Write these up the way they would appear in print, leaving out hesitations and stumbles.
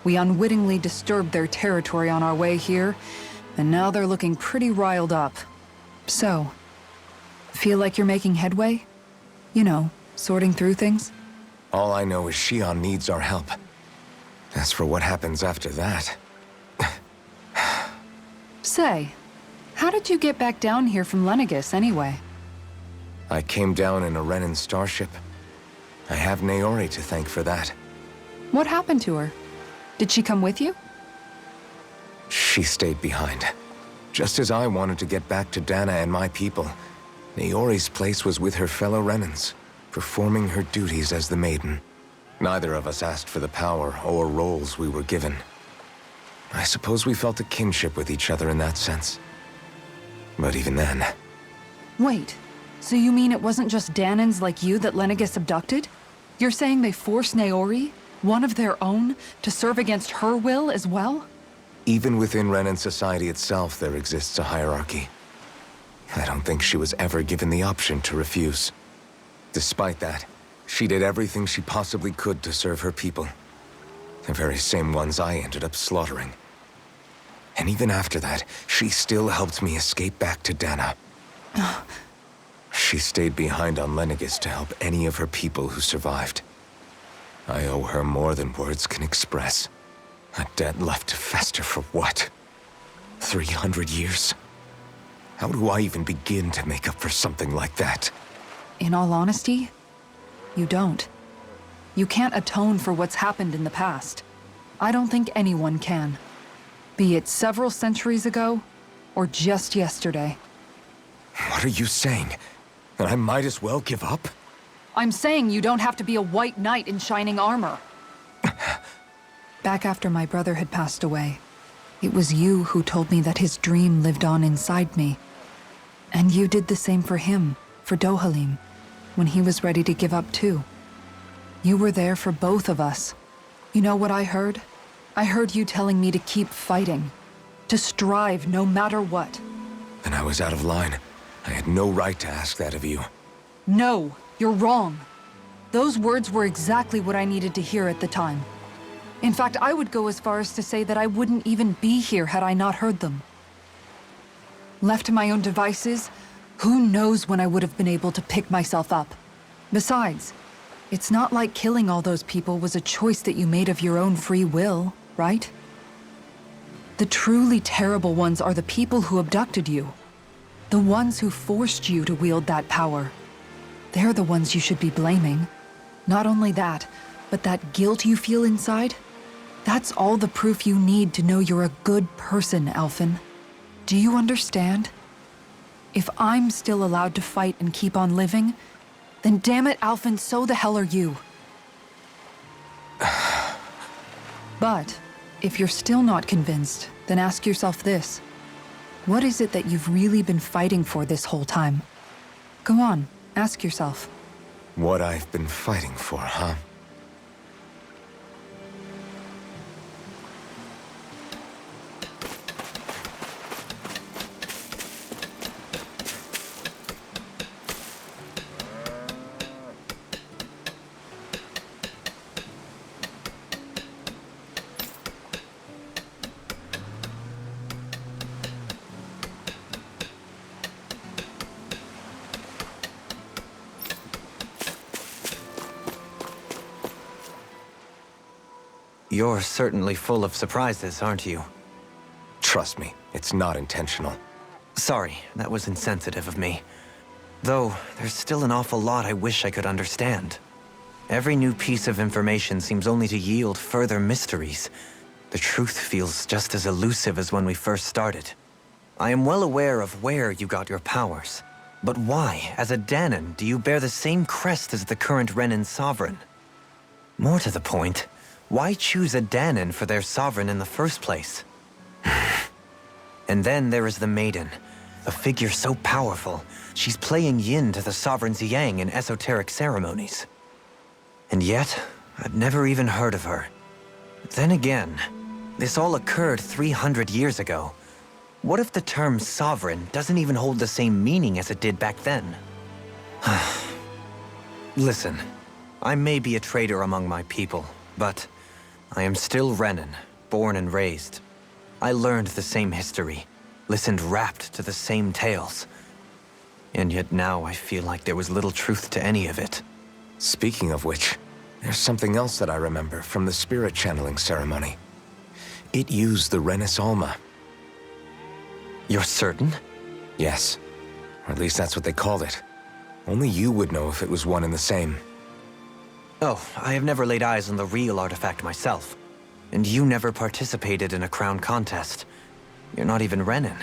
We unwittingly disturbed their territory on our way here, and now they're looking pretty riled up. So, feel like you're making headway? You know, sorting through things? All I know is Shion needs our help. As for what happens after that... Say, how did you get back down here from Lenegis anyway? I came down in a Renan starship. I have Naori to thank for that. What happened to her? Did she come with you? She stayed behind. Just as I wanted to get back to Dana and my people, Naori's place was with her fellow Renans, performing her duties as the Maiden. Neither of us asked for the power or roles we were given. I suppose we felt a kinship with each other in that sense. But even then... Wait, so you mean it wasn't just Danans like you that Lenegis abducted? You're saying they forced Naori, one of their own, to serve against her will as well? Even within Renan society itself, there exists a hierarchy. I don't think she was ever given the option to refuse. Despite that, she did everything she possibly could to serve her people. The very same ones I ended up slaughtering. And even after that, she still helped me escape back to Dana. She stayed behind on Lenegis to help any of her people who survived. I owe her more than words can express. A debt left to fester for what? 300 years? How do I even begin to make up for something like that? In all honesty, you don't. You can't atone for what's happened in the past. I don't think anyone can. Be it several centuries ago, or just yesterday. What are you saying? That I might as well give up? I'm saying you don't have to be a white knight in shining armor. Back after my brother had passed away, it was you who told me that his dream lived on inside me. And you did the same for him, for Dohalim, when he was ready to give up too. You were there for both of us. You know what I heard? I heard you telling me to keep fighting, to strive no matter what. Then I was out of line. I had no right to ask that of you. No, you're wrong. Those words were exactly what I needed to hear at the time. In fact, I would go as far as to say that I wouldn't even be here had I not heard them. Left to my own devices, who knows when I would have been able to pick myself up. Besides, it's not like killing all those people was a choice that you made of your own free will, right? The truly terrible ones are the people who abducted you. The ones who forced you to wield that power. They're the ones you should be blaming. Not only that, but that guilt you feel inside, that's all the proof you need to know you're a good person, Alphen. Do you understand? If I'm still allowed to fight and keep on living, then damn it, Alphen, so the hell are you. But, if you're still not convinced, then ask yourself this. What is it that you've really been fighting for this whole time? Go on, ask yourself. What I've been fighting for, huh? You're certainly full of surprises, aren't you? Trust me, it's not intentional. Sorry, that was insensitive of me. Though, there's still an awful lot I wish I could understand. Every new piece of information seems only to yield further mysteries. The truth feels just as elusive as when we first started. I am well aware of where you got your powers. But why, as a Danan, do you bear the same crest as the current Renan sovereign? More to the point, why choose a Danan for their sovereign in the first place? And then there is the Maiden, a figure so powerful, she's playing yin to the sovereign's yang in esoteric ceremonies. And yet, I've never even heard of her. Then again, this all occurred 300 years ago. What if the term sovereign doesn't even hold the same meaning as it did back then? Listen, I may be a traitor among my people, but I am still Renan, born and raised. I learned the same history, listened rapt to the same tales. And yet now I feel like there was little truth to any of it. Speaking of which, there's something else that I remember from the spirit channeling ceremony. It used the Renis Alma. You're certain? Yes. Or at least that's what they called it. Only you would know if it was one and the same. Oh, I have never laid eyes on the real artifact myself. And you never participated in a crown contest. You're not even Renan.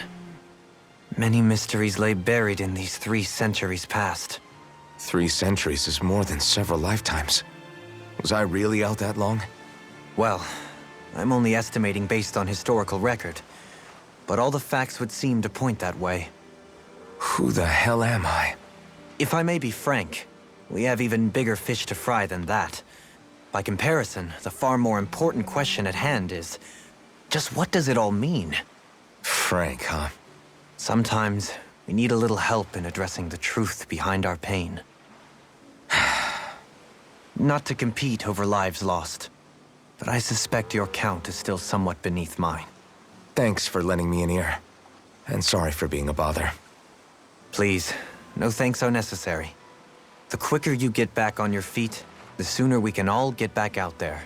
Many mysteries lay buried in these 3 centuries past. 3 centuries is more than several lifetimes. Was I really out that long? Well, I'm only estimating based on historical record. But all the facts would seem to point that way. Who the hell am I? If I may be frank, we have even bigger fish to fry than that. By comparison, the far more important question at hand is, just what does it all mean? Frank, huh? Sometimes, we need a little help in addressing the truth behind our pain. Not to compete over lives lost, but I suspect your count is still somewhat beneath mine. Thanks for lending me an ear. And sorry for being a bother. Please, no thanks are necessary. The quicker you get back on your feet, the sooner we can all get back out there.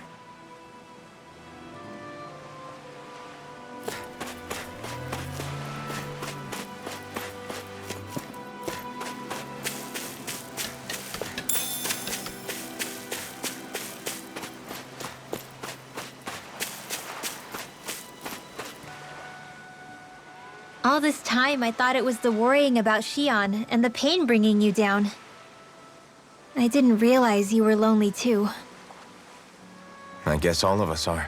All this time, I thought it was the worrying about Xion and the pain bringing you down. I didn't realize you were lonely too. I guess all of us are.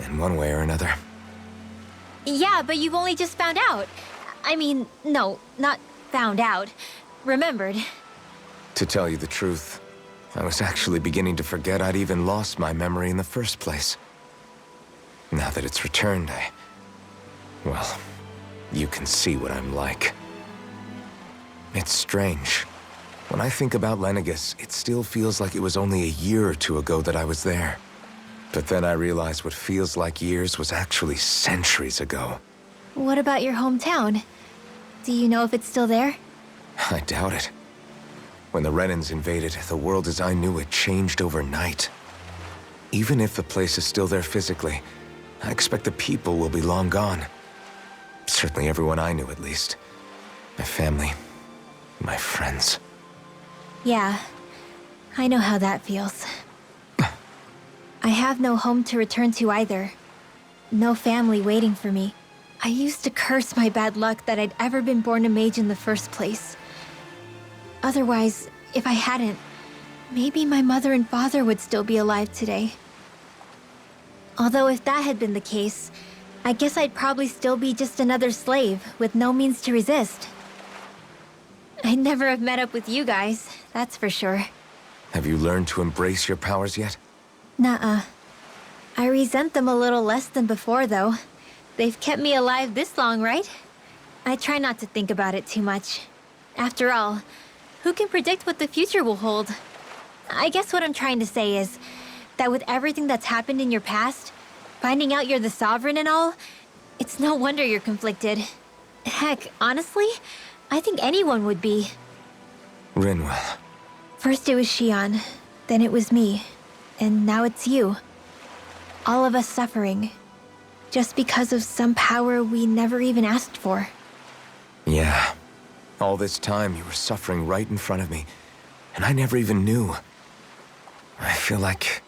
In one way or another. Yeah, but you've only just found out. I mean, no, not found out. Remembered. To tell you the truth, I was actually beginning to forget I'd even lost my memory in the first place. Now that it's returned, well, you can see what I'm like. It's strange. When I think about Lenegis, it still feels like it was only a year or 2 ago that I was there. But then I realized what feels like years was actually centuries ago. What about your hometown? Do you know if it's still there? I doubt it. When the Renans invaded, the world as I knew it changed overnight. Even if the place is still there physically, I expect the people will be long gone. Certainly everyone I knew, at least. My family, my friends. Yeah, I know how that feels. I have no home to return to either. No family waiting for me. I used to curse my bad luck that I'd ever been born a mage in the first place. Otherwise, if I hadn't, maybe my mother and father would still be alive today. Although if that had been the case, I guess I'd probably still be just another slave with no means to resist. I'd never have met up with you guys, that's for sure. Have you learned to embrace your powers yet? Nuh-uh. I resent them a little less than before, though. They've kept me alive this long, right? I try not to think about it too much. After all, who can predict what the future will hold? I guess what I'm trying to say is that with everything that's happened in your past, finding out you're the Sovereign and all, it's no wonder you're conflicted. Heck, honestly, I think anyone would be. Rinwell. First it was Xion, then it was me, and now it's you. All of us suffering, just because of some power we never even asked for. Yeah. All this time you were suffering right in front of me, and I never even knew. I feel like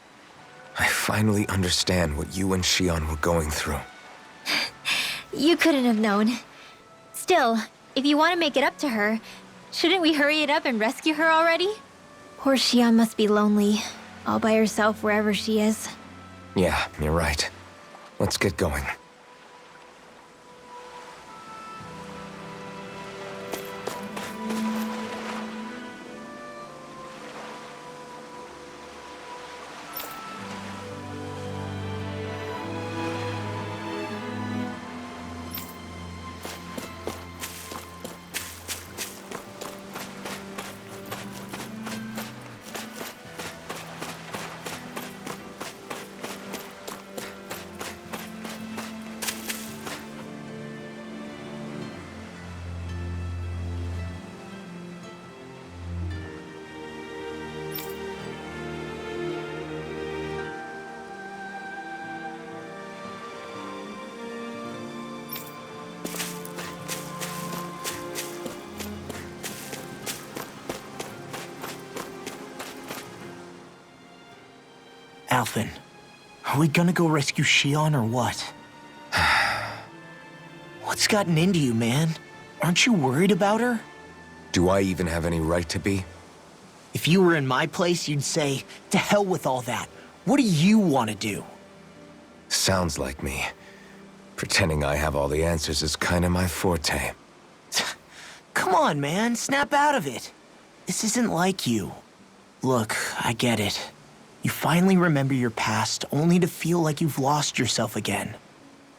I finally understand what you and Xion were going through. You couldn't have known. Still, if you want to make it up to her, shouldn't we hurry it up and rescue her already? Poor Xion must be lonely, all by herself wherever she is. Yeah, you're right. Let's get going. Alphen, are we gonna go rescue Shion or what? What's gotten into you, man? Aren't you worried about her? Do I even have any right to be? If you were in my place, you'd say, to hell with all that. What do you want to do? Sounds like me. Pretending I have all the answers is kinda my forte. Come on, man, snap out of it. This isn't like you. Look, I get it. You finally remember your past, only to feel like you've lost yourself again.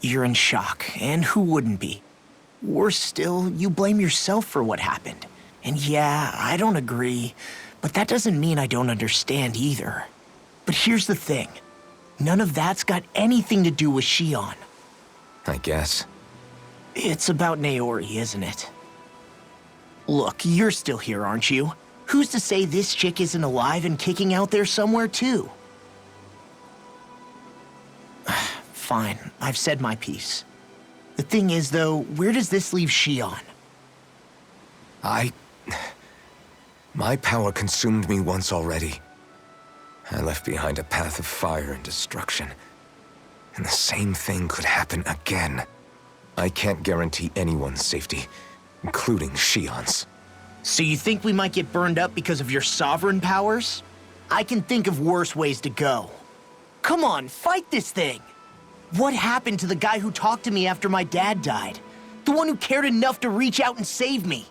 You're in shock, and who wouldn't be? Worse still, you blame yourself for what happened. And yeah, I don't agree, but that doesn't mean I don't understand either. But here's the thing. None of that's got anything to do with Shion. I guess. It's about Naori, isn't it? Look, you're still here, aren't you? Who's to say this chick isn't alive and kicking out there somewhere, too? Fine, I've said my piece. The thing is, though, where does this leave Shion? My power consumed me once already. I left behind a path of fire and destruction. And the same thing could happen again. I can't guarantee anyone's safety, including Shion's. So you think we might get burned up because of your sovereign powers? I can think of worse ways to go. Come on, fight this thing! What happened to the guy who talked to me after my dad died? The one who cared enough to reach out and save me?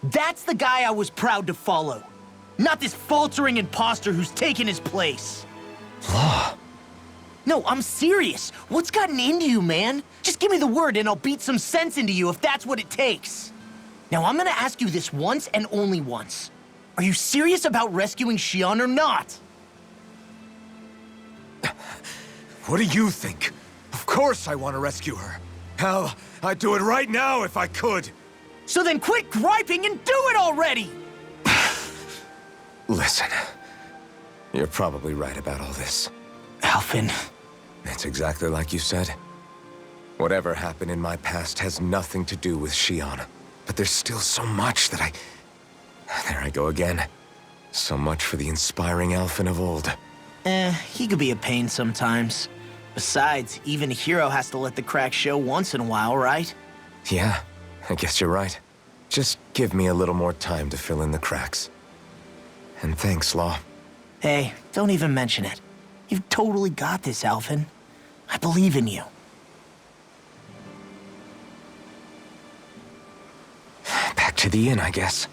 That's the guy I was proud to follow. Not this faltering imposter who's taken his place. Law. No, I'm serious. What's gotten into you, man? Just give me the word and I'll beat some sense into you if that's what it takes. Now, I'm gonna ask you this once and only once. Are you serious about rescuing Shion or not? What do you think? Of course I want to rescue her. Hell, I'd do it right now if I could. So then quit griping and do it already! Listen, you're probably right about all this. Alphen. It's exactly like you said. Whatever happened in my past has nothing to do with Shion. But there's still so much that There I go again. So much for the inspiring Alphen of old. He could be a pain sometimes. Besides, even a hero has to let the cracks show once in a while, right? Yeah, I guess you're right. Just give me a little more time to fill in the cracks. And thanks, Law. Hey, don't even mention it. You've totally got this, Alphen. I believe in you. Back to the inn, I guess.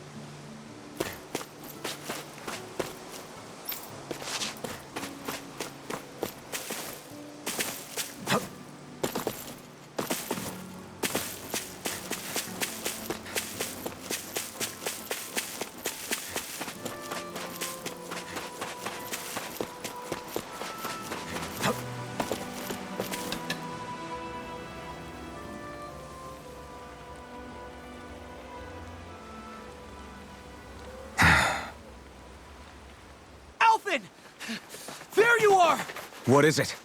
Alphen! There you are! What is it?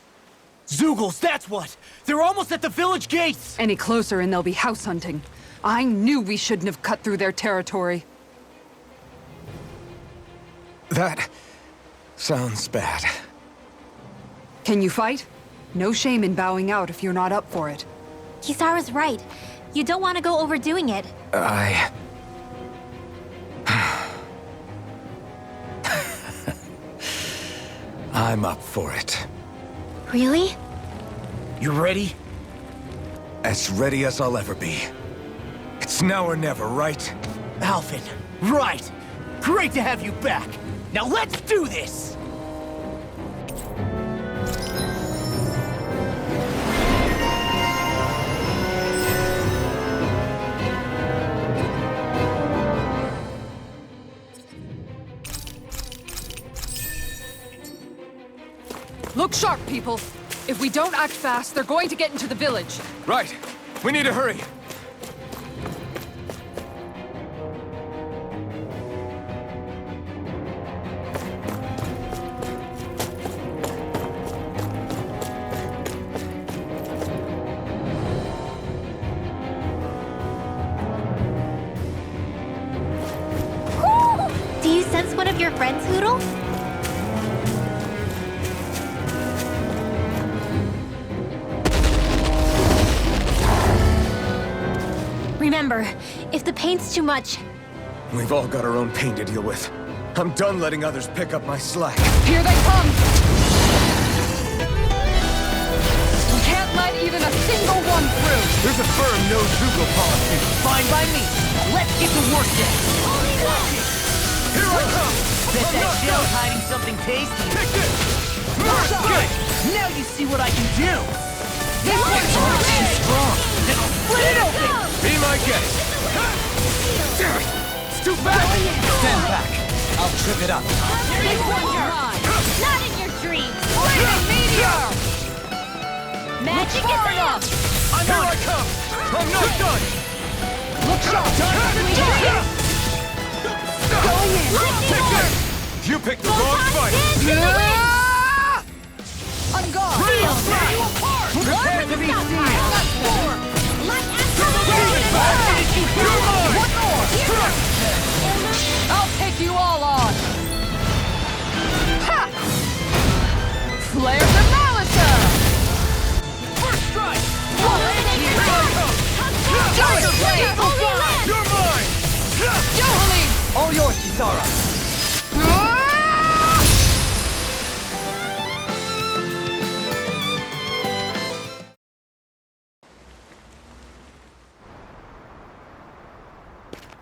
Zeugles, that's what! They're almost at the village gates! Any closer and they'll be house hunting. I knew we shouldn't have cut through their territory. That sounds bad. Can you fight? No shame in bowing out if you're not up for it. Kisara's right. You don't want to go overdoing it. I'm up for it. Really? You ready? As ready as I'll ever be. It's now or never, right? Alphen, right! Great to have you back! Now let's do this! Look sharp, people! If we don't act fast, they're going to get into the village. Right. We need to hurry. Do you sense one of your friends, Hoodle? remember, if the pain's too much... We've all got our own pain to deal with. I'm done letting others pick up my slack. Here they come! We can't let even a single one through! There's a firm no-Zuko policy. Fine by me. Let's get to work then. Here I come! Bet that shell's hiding something tasty. Take this! Good. Now you see what I can do. This one's too strong! Split it open. Be my guest! Damn it! It's too fast! Stand back. I'll trip it up. This one's mine! Not in your dreams! Flaming meteor! Magic is enough! Here I come! I'm not done! Look sharp! Going in! Take this! You picked the wrong fight! On guard! Tear you apart! Prepare to be seen! You're mine! One more! I'll take you all on! Ha! Flare the Malisa! First strike! Here I come! Tiger Blade! You're mine! Johali! All yours, Kisara.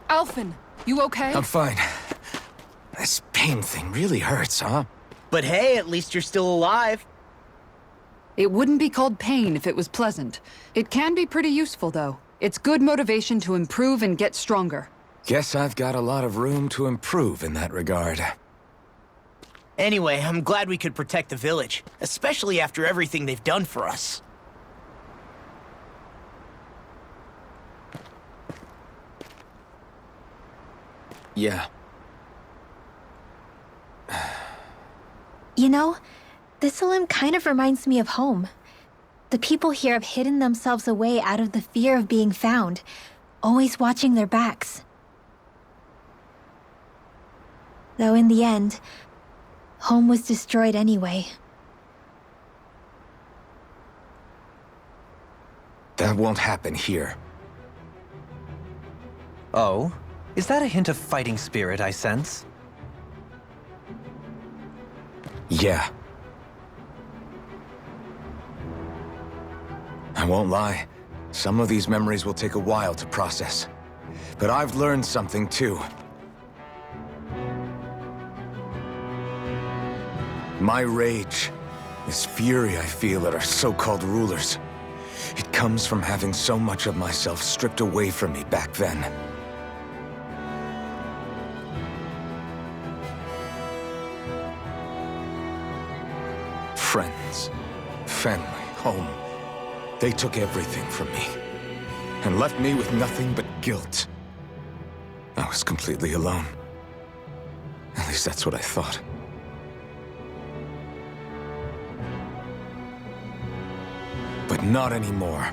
Alphen, you okay? I'm fine. This pain thing really hurts, huh? But hey, at least you're still alive. It wouldn't be called pain if it was pleasant. It can be pretty useful, though. It's good motivation to improve and get stronger. Guess I've got a lot of room to improve in that regard. Anyway, I'm glad we could protect the village, especially after everything they've done for us. Yeah. You know, Thistleum kind of reminds me of home. The people here have hidden themselves away out of the fear of being found, always watching their backs. Though in the end, home was destroyed anyway. That won't happen here. Oh? Is that a hint of fighting spirit I sense? Yeah. I won't lie. Some of these memories will take a while to process. But I've learned something too. My rage, this fury I feel at our so-called rulers, it comes from having so much of myself stripped away from me back then. Friends, family, home. They took everything from me and left me with nothing but guilt. I was completely alone. At least that's what I thought. But not anymore.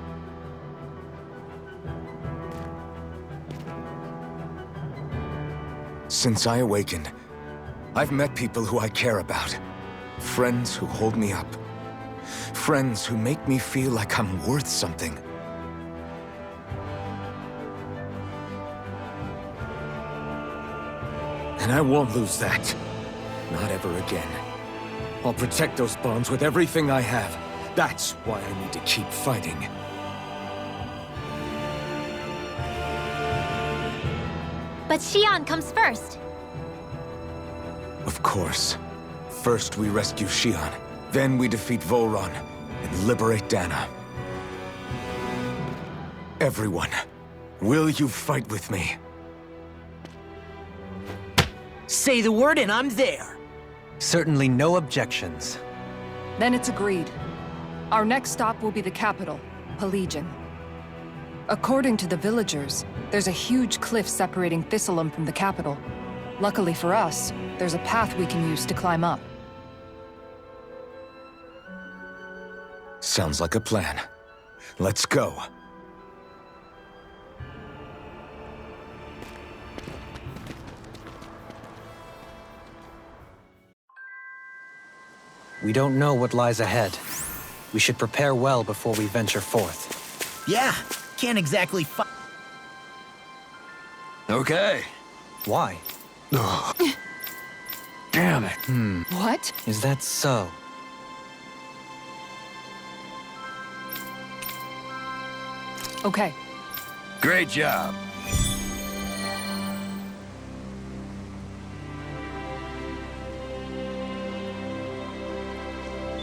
Since I awakened, I've met people who I care about. Friends who hold me up. Friends who make me feel like I'm worth something. And I won't lose that. Not ever again. I'll protect those bonds with everything I have. That's why I need to keep fighting. But Xion comes first. Of course. First we rescue Xion, then we defeat Volron and liberate Dana. Everyone, will you fight with me? Say the word and I'm there. Certainly no objections. Then it's agreed. Our next stop will be the capital, Pelegion. According to the villagers, there's a huge cliff separating Thistleum from the capital. Luckily for us, there's a path we can use to climb up. Sounds like a plan. Let's go. We don't know what lies ahead. We should prepare well before we venture forth. Yeah, can't exactly Okay. Why? Damn it. What? Is that so? Okay. Great job.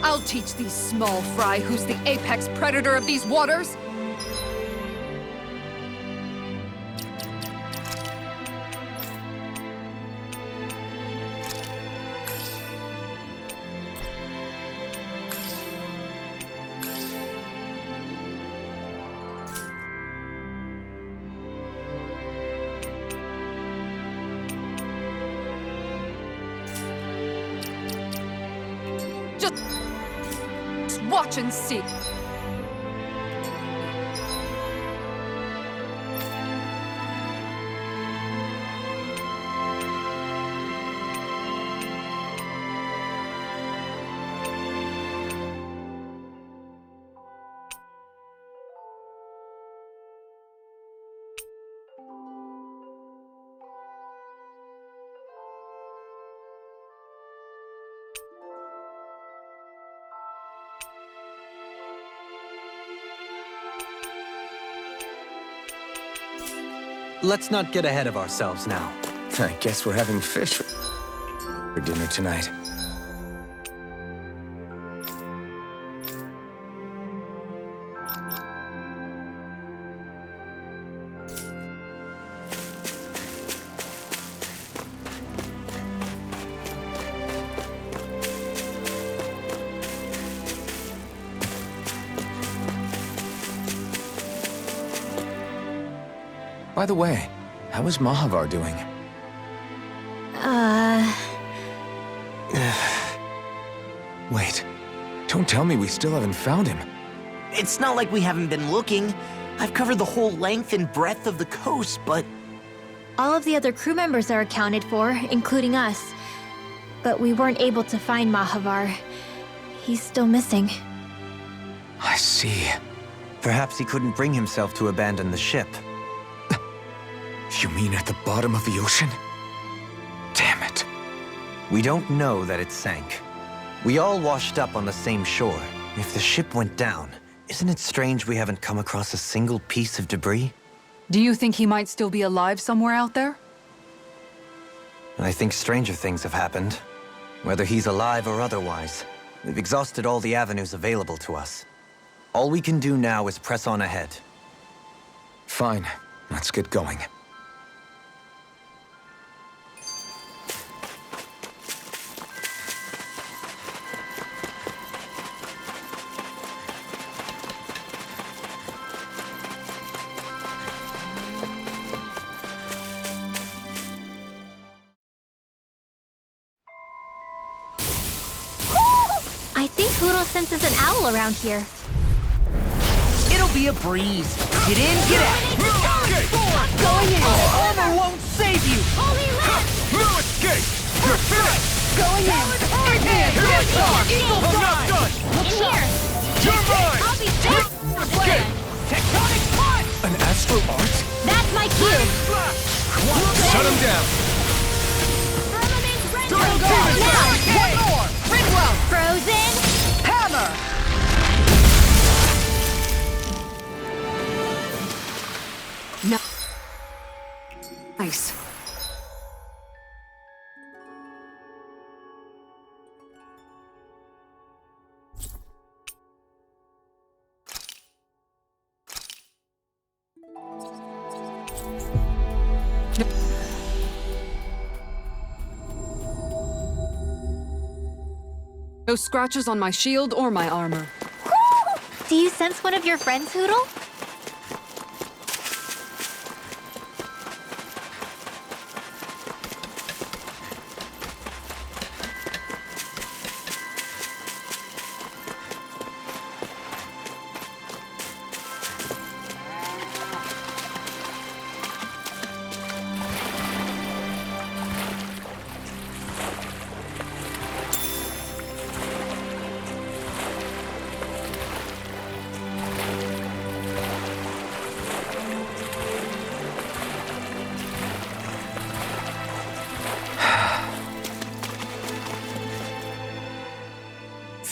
I'll teach these small fry who's the apex predator of these waters! Just watch and see. Let's not get ahead of ourselves now. I guess we're having fish for dinner tonight. By the way, how is Mahavar doing? Wait, don't tell me we still haven't found him. It's not like we haven't been looking. I've covered the whole length and breadth of the coast, but All of the other crew members are accounted for, including us. But we weren't able to find Mahavar. He's still missing. I see. Perhaps he couldn't bring himself to abandon the ship. You mean at the bottom of the ocean? Damn it. We don't know that it sank. We all washed up on the same shore. If the ship went down, isn't it strange we haven't come across a single piece of debris? Do you think he might still be alive somewhere out there? I think stranger things have happened. Whether he's alive or otherwise, we've exhausted all the avenues available to us. All we can do now is press on ahead. Fine, let's get going. I think Huro senses an owl around here. it'll be a breeze. Get in, get out. Going in! Armor won't save you. Holy lance! No escape! You're finished! Going in! I'm not done! In here! You're mine! I'll be back! Escape! Tectonic punch! An astral art? That's my cue! Shut him down! Firmament render! Don't Go give it now! back! One more! Ringwell! Frozen! Hammer! No. Nice. No scratches on my shield or my armor. Do you sense one of your friends, Hoodle?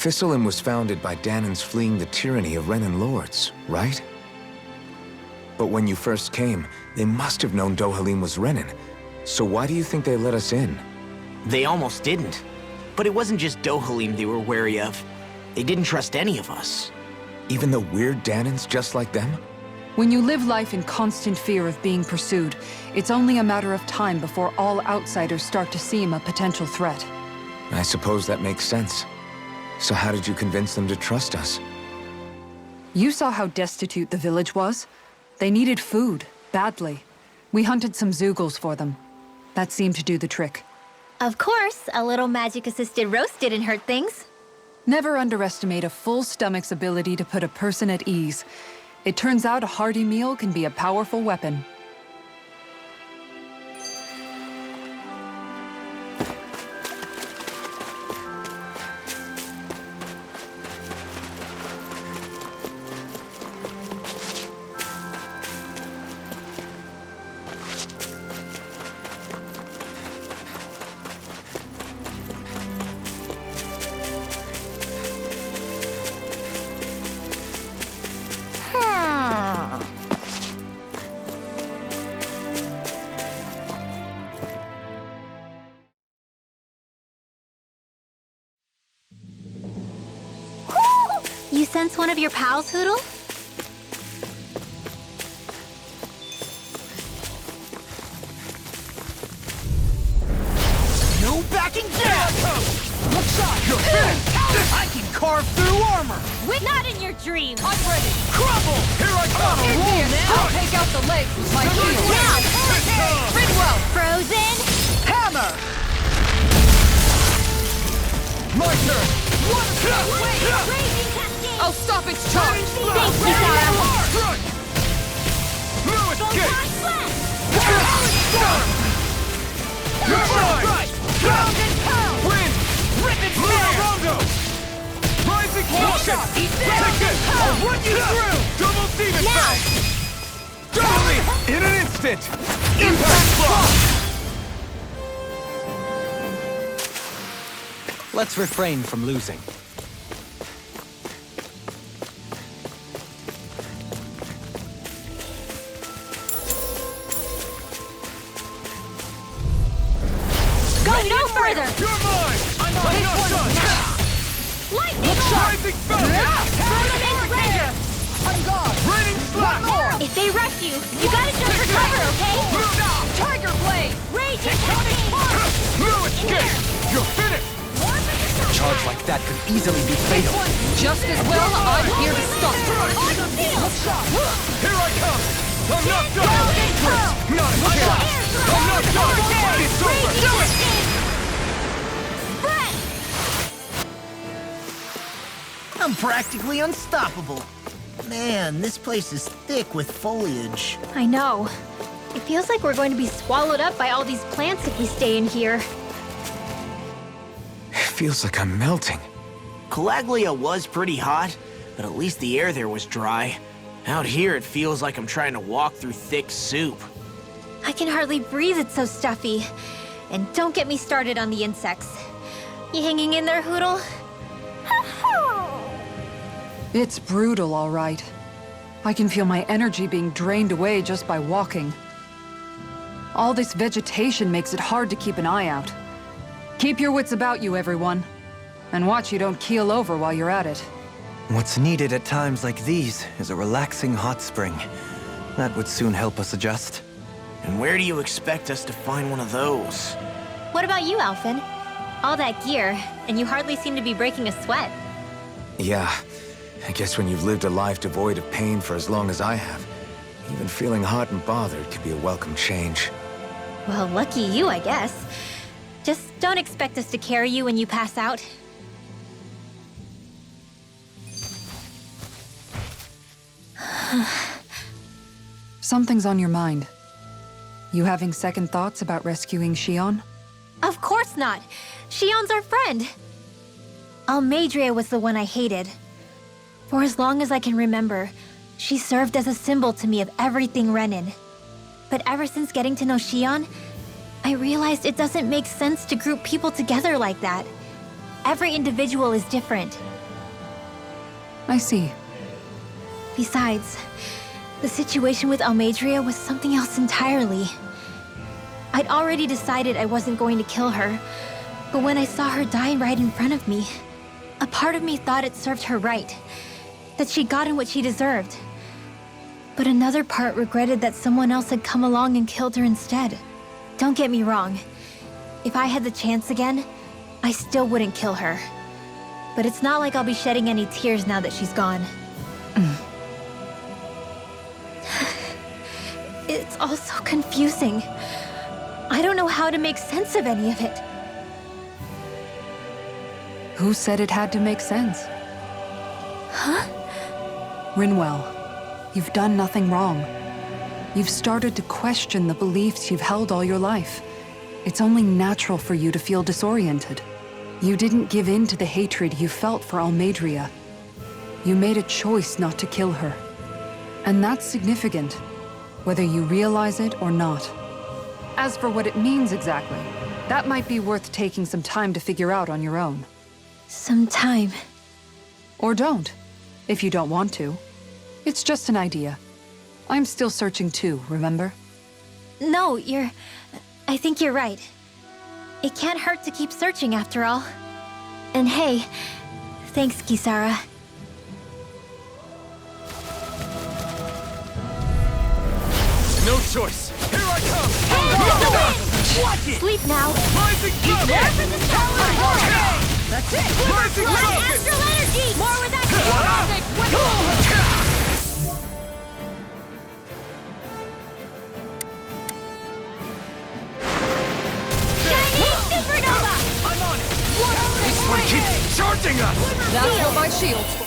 Thistlein was founded by Danans fleeing the tyranny of Renan lords, right? But when you first came, they must have known Dohalim was Renan. So why do you think they let us in? They almost didn't. But it wasn't just Dohalim they were wary of. They didn't trust any of us. Even the weird Danans just like them? When you live life in constant fear of being pursued, it's only a matter of time before all outsiders start to seem a potential threat. I suppose that makes sense. So how did you convince them to trust us? You saw how destitute the village was. They needed food, badly. We hunted some Zeugles for them. That seemed to do the trick. Of course, a little magic-assisted roast didn't hurt things. Never underestimate a full stomach's ability to put a person at ease. It turns out a hearty meal can be a powerful weapon. You sense one of your pals, Hootle? No backing down! Look shot! You're finished! I can carve through armor! Not in your dreams! I'm ready! Crumble! Here I come! I'll take out the legs with my shield! Now! Ridwell! Frozen! Hammer! My turn! Raging Cascade! I'll stop its charge! Thank you, Sarah! Strike! No escape! You're mine! Ground and pound! Win! Rip and Move tear! Rondo! Rising Falcon! Eat this! Take this! I'll run you through! Double Demon Now! Fang! Double in an instant! Impact block! Let's refrain from losing. Go no further! You're mine! I'm not done! Lightning! Rising Falcon! Frozen Ranger! I'm gone! Raining Slash! If they rush you, you gotta jump for cover, okay? Tiger Blade! Raging Cascade! No escape! You're finished! A charge like that could easily be fatal. Just as well, I'm here to stop. Here I come! I'm not done! Not a chance! I'm not done! It's over! Do it! I'm practically unstoppable. Man, this place is thick with foliage. I know. It feels like we're going to be swallowed up by all these plants if we stay in here. It feels like I'm melting. Calaglia was pretty hot, but at least the air there was dry. Out here, it feels like I'm trying to walk through thick soup. I can hardly breathe, it's so stuffy. And don't get me started on the insects. You hanging in there, Hootle? It's brutal, all right. I can feel my energy being drained away just by walking. All this vegetation makes it hard to keep an eye out. Keep your wits about you, everyone. And watch you don't keel over while you're at it. What's needed at times like these is a relaxing hot spring. That would soon help us adjust. And where do you expect us to find one of those? What about you, Alphen? All that gear, and you hardly seem to be breaking a sweat. Yeah, I guess when you've lived a life devoid of pain for as long as I have, even feeling hot and bothered could be a welcome change. Well, lucky you, I guess. Just don't expect us to carry you when you pass out. Something's on your mind. You having second thoughts about rescuing Shion? Of course not! Shion's our friend! Almeidrea was the one I hated. For as long as I can remember, she served as a symbol to me of everything Renan. But ever since getting to know Shion, I realized it doesn't make sense to group people together like that. Every individual is different, I see. Besides, the situation with Almeidrea was something else entirely. I'd already decided I wasn't going to kill her, but when I saw her die right in front of me, a part of me thought it served her right, that she'd gotten what she deserved. But another part regretted that someone else had come along and killed her instead. Don't get me wrong. If I had the chance again, I still wouldn't kill her. But it's not like I'll be shedding any tears now that she's gone. It's all so confusing. I don't know how to make sense of any of it. Who said it had to make sense? Huh? Rinwell, you've done nothing wrong. You've started to question the beliefs you've held all your life. It's only natural for you to feel disoriented. You didn't give in to the hatred you felt for Almeidrea. You made a choice not to kill her. And that's significant, whether you realize it or not. As for what it means exactly, that might be worth taking some time to figure out on your own. Some time. Or don't, if you don't want to. It's just an idea. I'm still searching too, remember? No, I think you're right. It can't hurt to keep searching after all. And hey, thanks, Kisara. No choice. Here I come. Watch it! Sleep now. Rising Falcon. That's it! Rising Falcon. Astral energy! More with that Chinese supernova! I'm on it. This one keeps charging us. That's what my shield's for.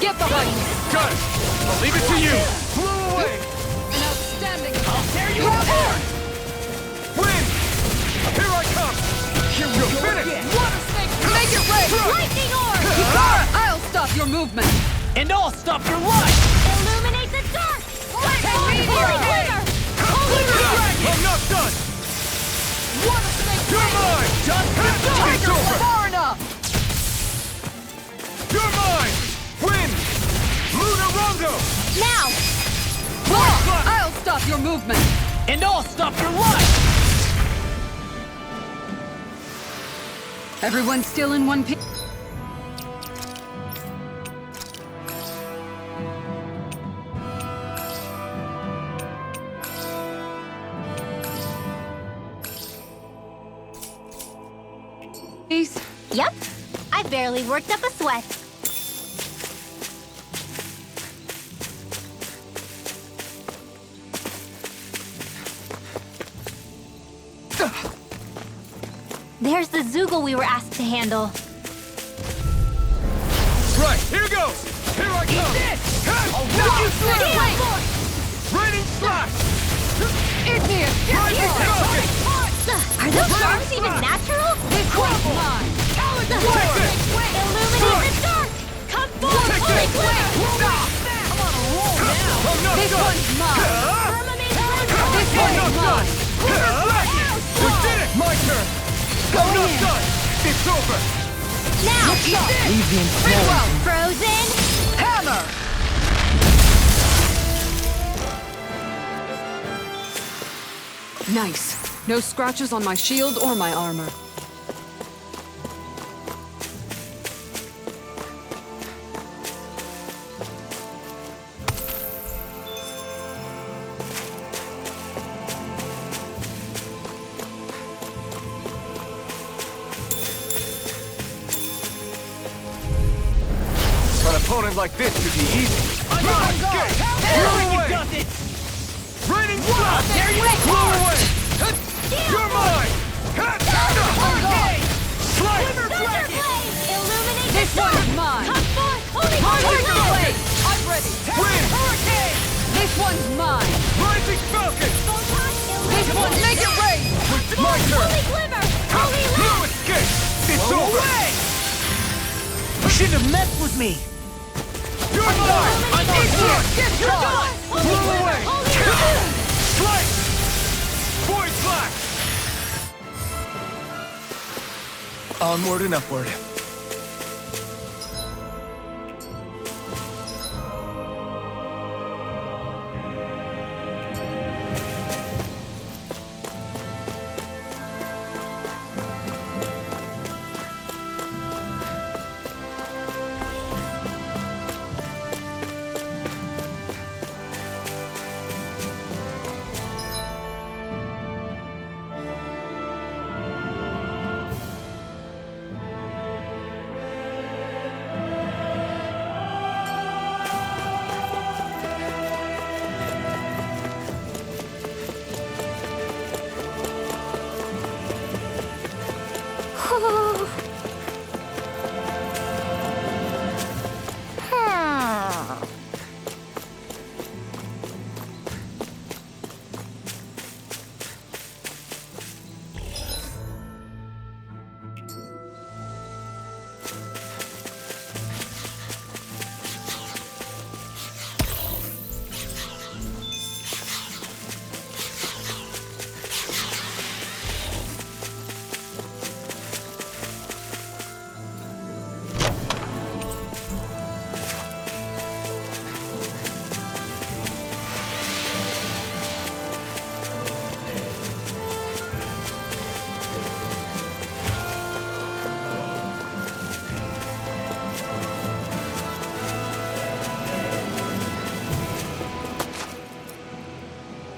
Get behind me! Got it. I'll leave it to you. Blow away. An outstanding... I'll tear you apart. Win. Here I come. Here we go. Finish. Water snake! Make it rain! Lightning orb! I'll stop your movement! And I'll stop your life! Illuminate the dark! Holy glitter! I'm not done. Water snake! You're mine. It's over. Far enough! You're mine. Win. Luna Rondo. Now! I'll stop your movement! And I'll stop your life! Everyone's still in one piece. Yep. I barely worked up a sweat. There's the Zoogle we were asked to handle. Right, here goes! Here I come! Raining slash! Igneous! Rising Falcon! Are those charms even natural? This one's mine! Illuminate the dark! Come forth, Take holy this! glitter! I'm not This done! one's mine! This I'm one's not done! mine! We did it! My turn! I'm not done! It's over! Now! Rinwell! Frozen! Hammer! Nice. No scratches on my shield or my armor. An opponent like this should be easy. I'm on escape! Raining slash! There you go! Blow away! You're mine! Slice! Illuminate This the dark! one's mine! Come forth, holy Rising glitter! Falcon! I'm ready! Win! This one's mine! Rising Falcon! This one, make it rain! My turn! Holy glimmer! Holy No light! escape! It's over! You shouldn't have messed with me! You're done! Blow away! Slice! Void slash! Onward and upward.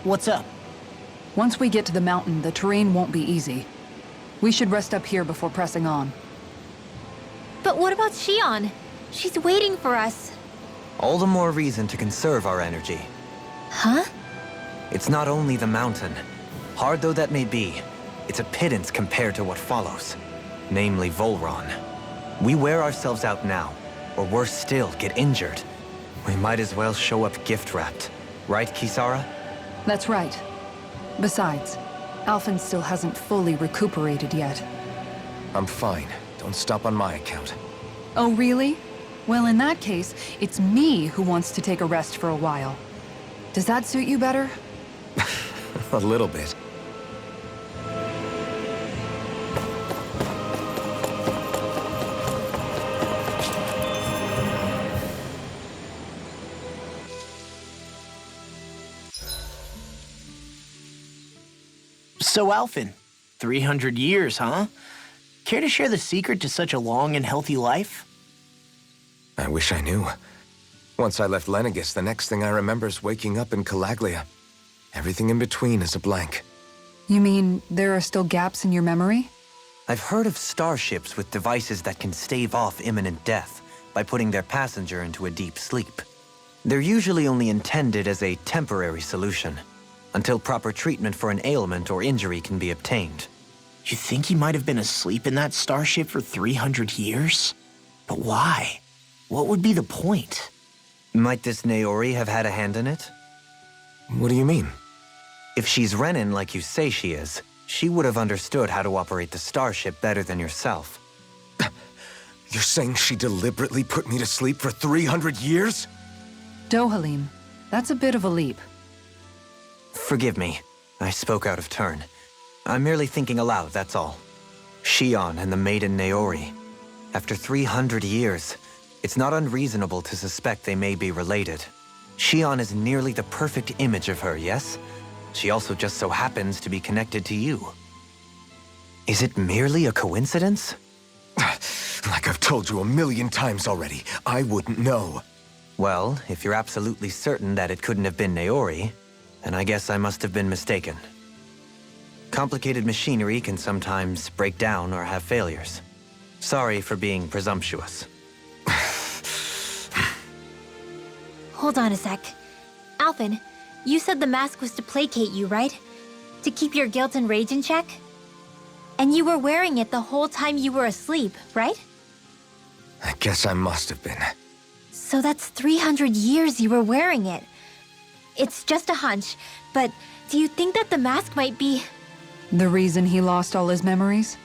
What's up? Once we get to the mountain, the terrain won't be easy. We should rest up here before pressing on. But what about Shion? She's waiting for us. All the more reason to conserve our energy. Huh? It's not only the mountain. Hard though that may be, it's a pittance compared to what follows. Namely Volron. We wear ourselves out now, or worse still, get injured. We might as well show up gift-wrapped. Right, Kisara? That's right. Besides, Alphen still hasn't fully recuperated yet. I'm fine. Don't stop on my account. Oh, really? Well, in that case, it's me who wants to take a rest for a while. Does that suit you better? A little bit. So, Alphen, 300 years, huh? Care to share the secret to such a long and healthy life? I wish I knew. Once I left Lenegis, the next thing I remember is waking up in Calaglia. Everything in between is a blank. You mean there are still gaps in your memory? I've heard of starships with devices that can stave off imminent death by putting their passenger into a deep sleep. They're usually only intended as a temporary solution, until proper treatment for an ailment or injury can be obtained. You think he might have been asleep in that starship for 300 years? But why? What would be the point? Might this Naori have had a hand in it? What do you mean? If she's Renin like you say she is, she would have understood how to operate the starship better than yourself. You're saying she deliberately put me to sleep for 300 years? Dohalim, that's a bit of a leap. Forgive me. I spoke out of turn. I'm merely thinking aloud, that's all. Shion and the maiden Naori. After 300 years, it's not unreasonable to suspect they may be related. Shion is nearly the perfect image of her, yes? She also just so happens to be connected to you. Is it merely a coincidence? Like I've told you a million times already, I wouldn't know. Well, if you're absolutely certain that it couldn't have been Naori, then I guess I must have been mistaken. Complicated machinery can sometimes break down or have failures. Sorry for being presumptuous. Hold on a sec. Alphen, you said the mask was to placate you, right? To keep your guilt and rage in check? And you were wearing it the whole time you were asleep, right? I guess I must have been. So that's 300 years you were wearing it. It's just a hunch, but do you think that the mask might be... The reason he lost all his memories?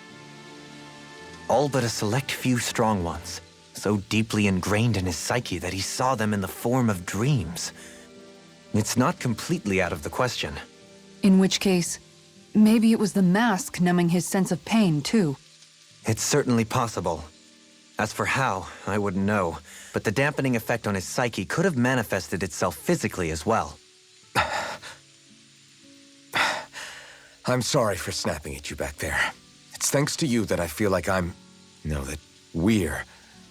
All but a select few strong ones. so deeply ingrained in his psyche that he saw them in the form of dreams. It's not completely out of the question. In which case, maybe it was the mask numbing his sense of pain, too. It's certainly possible. As for how, I wouldn't know, but the dampening effect on his psyche could have manifested itself physically as well. I'm sorry for snapping at you back there. It's thanks to you that I feel like that we're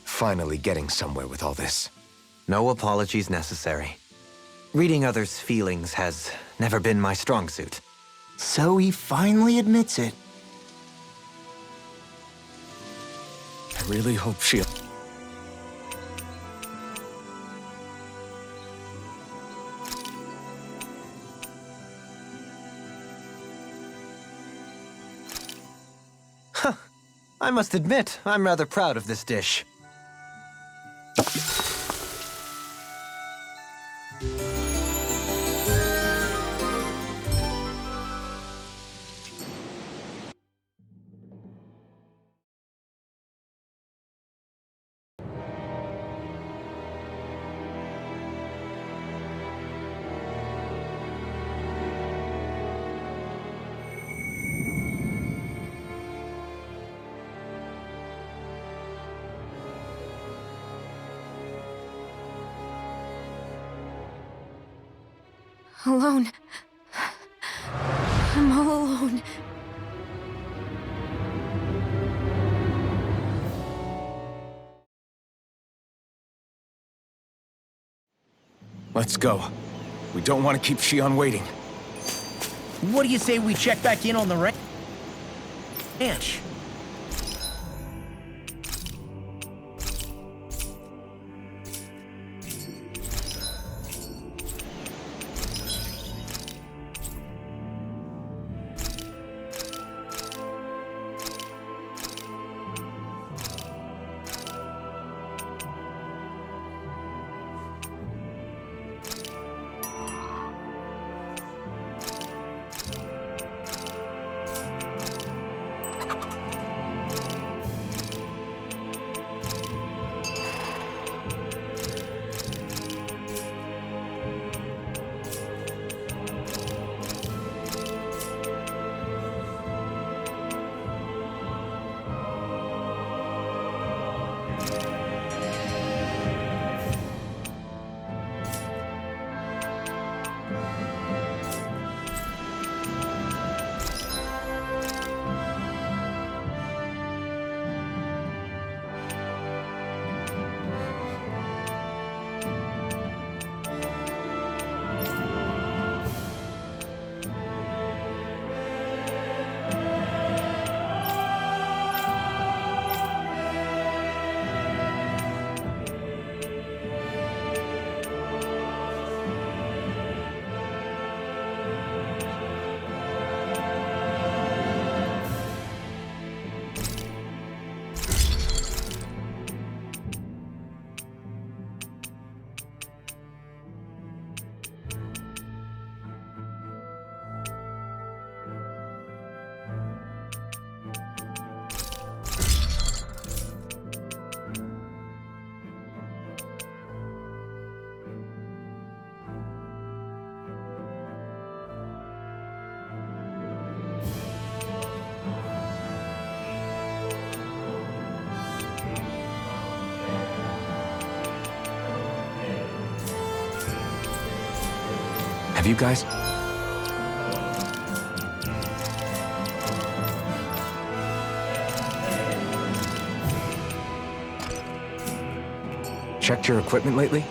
finally getting somewhere with all this. No apologies necessary. Reading others' feelings has never been my strong suit. So he finally admits it. I really hope she'll... I must admit, I'm rather proud of this dish. Alone. I'm all alone. Let's go. We don't want to keep Shion waiting. What do you say we check back in on the ranch? Have you guys? Checked your equipment lately?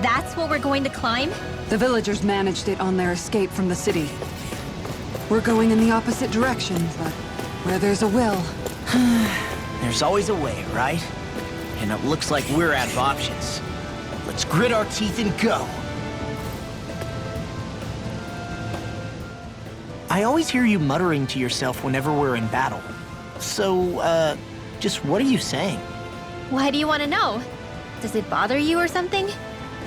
That's what we're going to climb? The villagers managed it on their escape from the city. We're going in the opposite direction, but where there's a will. There's always a way, right? And it looks like we're out of options. Let's grit our teeth and go. I always hear you muttering to yourself whenever we're in battle. So, just what are you saying? Why do you want to know? Does it bother you or something?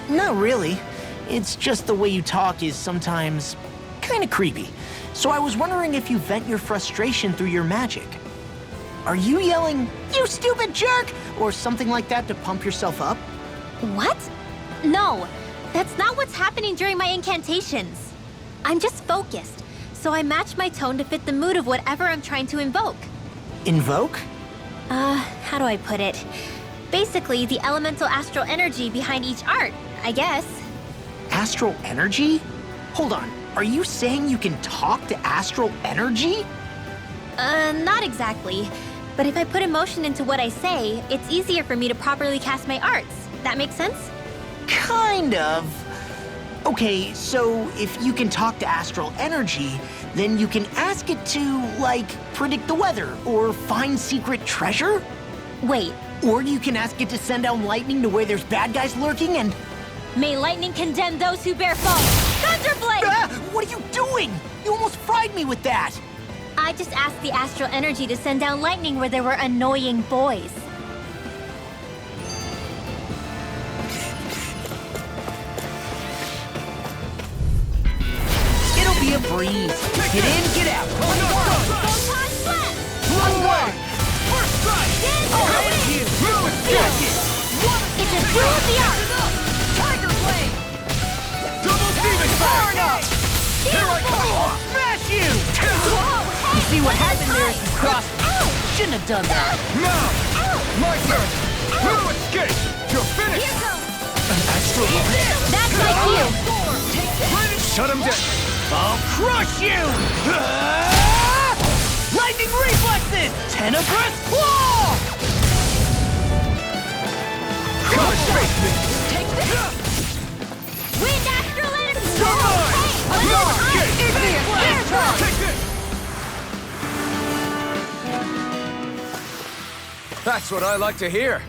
Not really. It's just the way you talk is sometimes kind of creepy. So I was wondering if you vent your frustration through your magic. Are you yelling, "You stupid jerk!" or something like that to pump yourself up? What? No, that's not what's happening during my incantations. I'm just focused, so I match my tone to fit the mood of whatever I'm trying to invoke. Invoke? How do I put it? Basically, the elemental astral energy behind each art, I guess. Astral energy? Hold on. Are you saying you can talk to astral energy? Not exactly. But if I put emotion into what I say, it's easier for me to properly cast my arts. That makes sense? Kind of. Okay, so if you can talk to astral energy, then you can ask it to, like, predict the weather or find secret treasure? Wait, Or you can ask it to send down lightning to where there's bad guys lurking and... may lightning condemn those who bear false. Thunderblade! Ah, what are you doing? You almost fried me with that! I just asked the astral energy to send down lightning where there were annoying boys. It'll be a breeze. Get in, get out. Photon blast! Away! First strike! Thank you. It's a duel of the arts! Tiger Blade! Double Demon Fire! Here I come! Smash you! Whoa, hey! See what happened there Nice. is you crossed. Shouldn't have done that. Now! My turn! No escape! You're finished! Here goes! Astral That's like you! Shut him down! I'll crush you! Lightning reflexes! Tenebrous claw! Come and face me! Take this! Wind astral energy! Come on! Hey! No What's escape! Here goes! Take this! That's what I like to hear.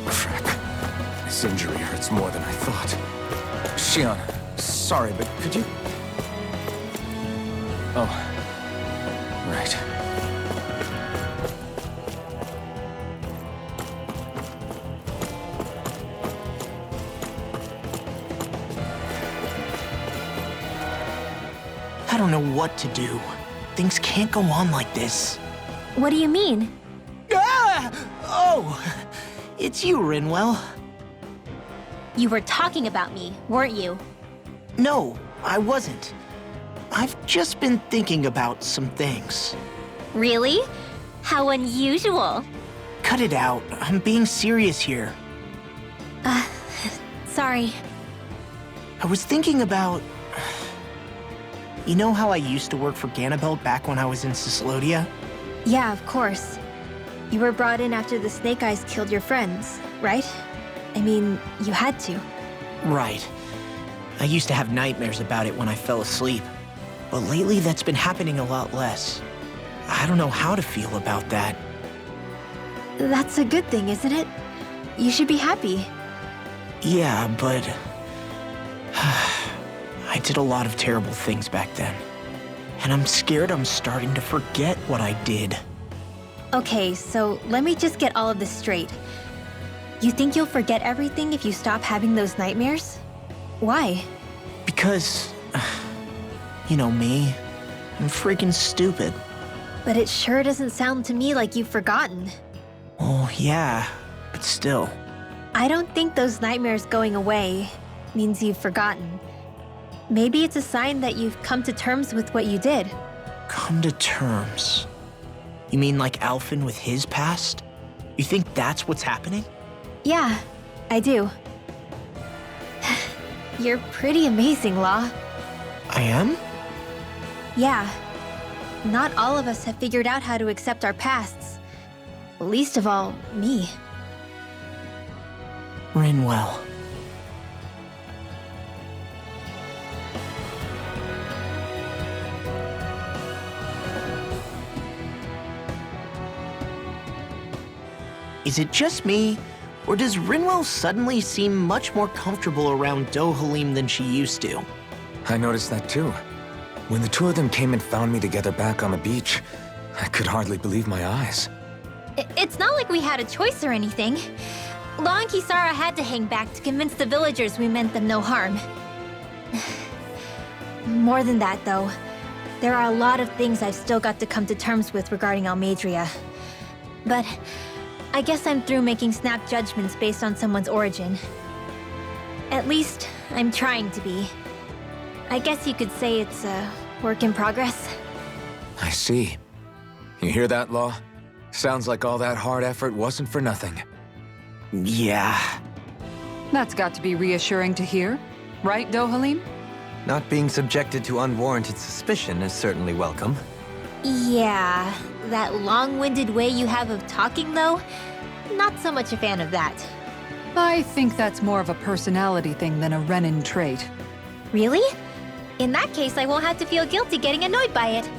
Crap. This injury hurts more than I thought. Shion, sorry, but could you... Oh. Right. I don't know what to do. Things can't go on like this. What do you mean? Ah! Oh! It's you, Rinwell. You were talking about me, weren't you? No, I wasn't. I've just been thinking about some things. Really? How unusual. Cut it out. I'm being serious here. Sorry. I was thinking about... You know how I used to work for Ganabelt back when I was in Cyslodia? Yeah, of course. You were brought in after the Snake Eyes killed your friends, right? I mean, you had to. Right. I used to have nightmares about it when I fell asleep. But lately that's been happening a lot less. I don't know how to feel about that. That's a good thing, isn't it? You should be happy. Yeah, but... I did a lot of terrible things back then. And I'm scared I'm starting to forget what I did. Okay, so let me just get all of this straight. You think you'll forget everything if you stop having those nightmares? Why? Because... You know me. I'm freaking stupid. But it sure doesn't sound to me like you've forgotten. Oh, yeah. But still. I don't think those nightmares going away means you've forgotten. Maybe it's a sign that you've come to terms with what you did. Come to terms. You mean like Alphen with his past? You think that's what's happening? Yeah, I do. You're pretty amazing, Law. I am? Yeah. Not all of us have figured out how to accept our pasts. Least of all, me. Rinwell. Is it just me, or does Rinwell suddenly seem much more comfortable around Dohalim than she used to? I noticed that too. When the two of them came and found me together back on the beach, I could hardly believe my eyes. It's not like we had a choice or anything. Law and Kisara had to hang back to convince the villagers we meant them no harm. More than that, though, there are a lot of things I've still got to come to terms with regarding Almeidrea. But I guess I'm through making snap judgments based on someone's origin. At least, I'm trying to be. I guess you could say it's a work in progress. I see. You hear that, Law? Sounds like all that hard effort wasn't for nothing. Yeah. That's got to be reassuring to hear. Right, Dohalim? Not being subjected to unwarranted suspicion is certainly welcome. Yeah, that long-winded way you have of talking, though? Not so much a fan of that. I think that's more of a personality thing than a Renin trait. Really? In that case, I won't have to feel guilty getting annoyed by it.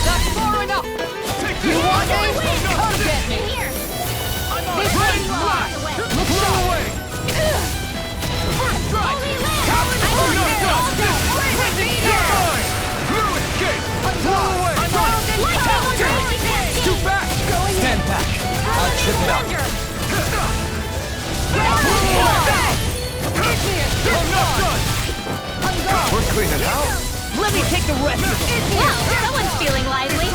That's far enough! Take You this! want me? No, Come this! get me! Here! This Ready, way! fly! Look Blow out! away! First strike! I'm Not dead. done! This way! You're mine! Blue escape! Blow away! Too fast! Stand back. I'll trip it up. I'm not done! We're cleaning out. Let me take the rest of it. Well, someone's feeling lively.